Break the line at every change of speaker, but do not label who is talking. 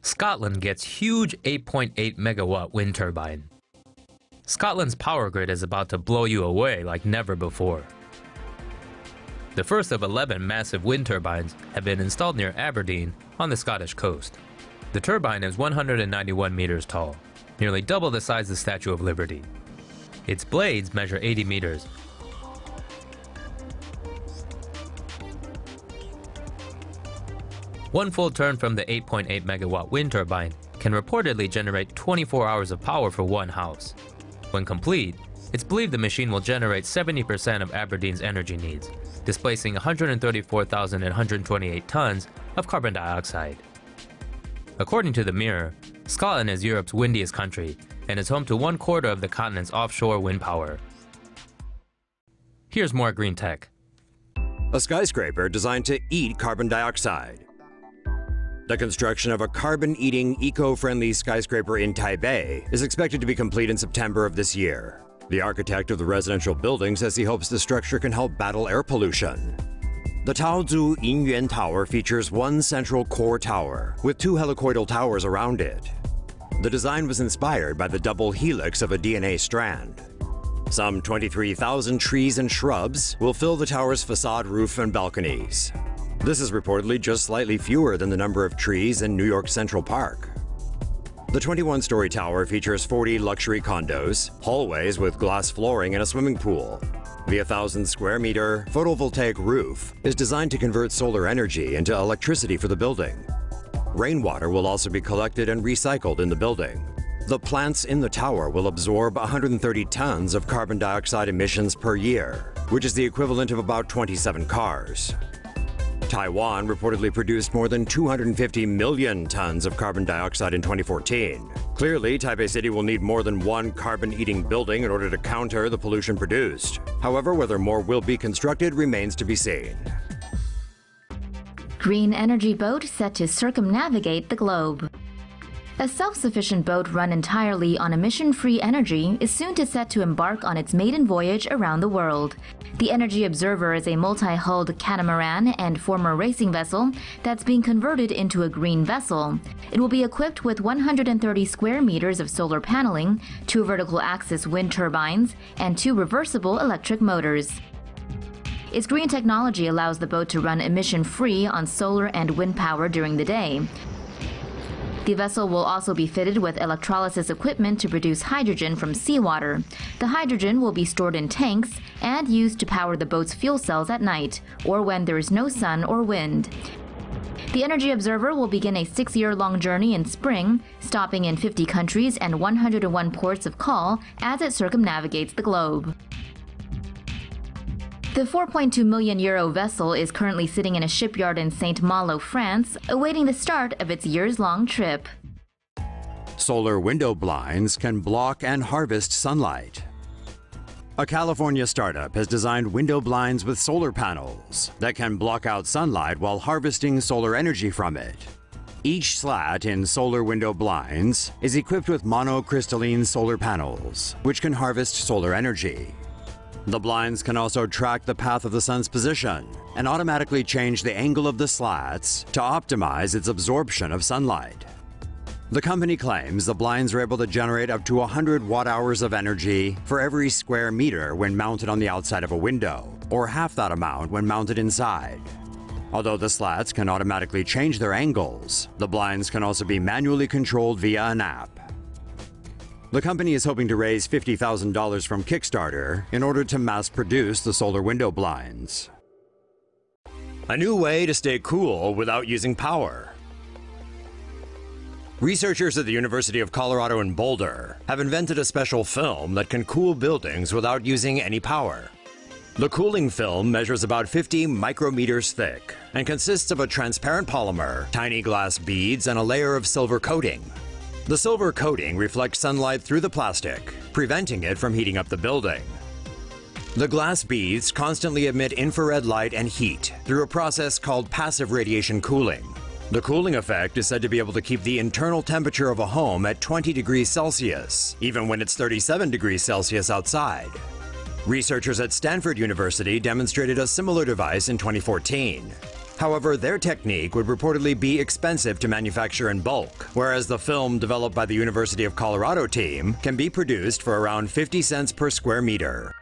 Scotland gets huge 8.8 megawatt wind turbine. Scotland's power grid is about to blow you away like never before. The first of 11 massive wind turbines have been installed near Aberdeen on the Scottish coast. The turbine is 191 meters tall, nearly double the size of the Statue of Liberty. Its blades measure 80 meters. One full turn from the 8.8 megawatt wind turbine can reportedly generate 24 hours of power for one house. When complete, it's believed the machine will generate 70% of Aberdeen's energy needs, displacing 134,128 tons of carbon dioxide. According to the Mirror, Scotland is Europe's windiest country and is home to 1/4 of the continent's offshore wind power. Here's more green tech.
A skyscraper designed to eat carbon dioxide. The construction of a carbon-eating, eco-friendly skyscraper in Taipei is expected to be complete in September of this year. The architect of the residential building says he hopes the structure can help battle air pollution. The Taozu Yinyuan Tower features one central core tower with 2 helicoidal towers around it. The design was inspired by the double helix of a DNA strand. Some 23,000 trees and shrubs will fill the tower's facade, roof, and balconies. This is reportedly just slightly fewer than the number of trees in New York Central Park. The 21-story tower features 40 luxury condos, hallways with glass flooring, and a swimming pool. The 1,000-square-meter photovoltaic roof is designed to convert solar energy into electricity for the building. Rainwater will also be collected and recycled in the building. The plants in the tower will absorb 130 tons of carbon dioxide emissions per year, which is the equivalent of about 27 cars. Taiwan reportedly produced more than 250 million tons of carbon dioxide in 2014. Clearly, Taipei City will need more than one carbon-eating building in order to counter the pollution produced. However, whether more will be constructed remains to be seen.
Green energy boat set to circumnavigate the globe. A self-sufficient boat run entirely on emission-free energy is soon set to embark on its maiden voyage around the world. The Energy Observer is a multi-hulled catamaran and former racing vessel that's being converted into a green vessel. It will be equipped with 130 square meters of solar paneling, 2 vertical-axis wind turbines, and 2 reversible electric motors. Its green technology allows the boat to run emission-free on solar and wind power during the day. The vessel will also be fitted with electrolysis equipment to produce hydrogen from seawater. The hydrogen will be stored in tanks and used to power the boat's fuel cells at night, or when there is no sun or wind. The Energy Observer will begin a 6-year-long journey in spring, stopping in 50 countries and 101 ports of call as it circumnavigates the globe. The 4.2 million euro vessel is currently sitting in a shipyard in Saint Malo, France, awaiting the start of its years-long trip.
Solar window blinds can block and harvest sunlight. A California startup has designed window blinds with solar panels that can block out sunlight while harvesting solar energy from it. Each slat in solar window blinds is equipped with monocrystalline solar panels, which can harvest solar energy. The blinds can also track the path of the sun's position and automatically change the angle of the slats to optimize its absorption of sunlight. The company claims the blinds are able to generate up to 100 watt-hours of energy for every square meter when mounted on the outside of a window, or half that amount when mounted inside. Although the slats can automatically change their angles, the blinds can also be manually controlled via an app. The company is hoping to raise $50,000 from Kickstarter in order to mass-produce the solar window blinds. A new way to stay cool without using power. Researchers at the University of Colorado in Boulder have invented a special film that can cool buildings without using any power. The cooling film measures about 50 micrometers thick and consists of a transparent polymer, tiny glass beads, and a layer of silver coating. The silver coating reflects sunlight through the plastic, preventing it from heating up the building. The glass beads constantly emit infrared light and heat through a process called passive radiation cooling. The cooling effect is said to be able to keep the internal temperature of a home at 20 degrees Celsius, even when it's 37 degrees Celsius outside. Researchers at Stanford University demonstrated a similar device in 2014. However, their technique would reportedly be expensive to manufacture in bulk, whereas the film developed by the University of Colorado team can be produced for around 50 cents per square meter.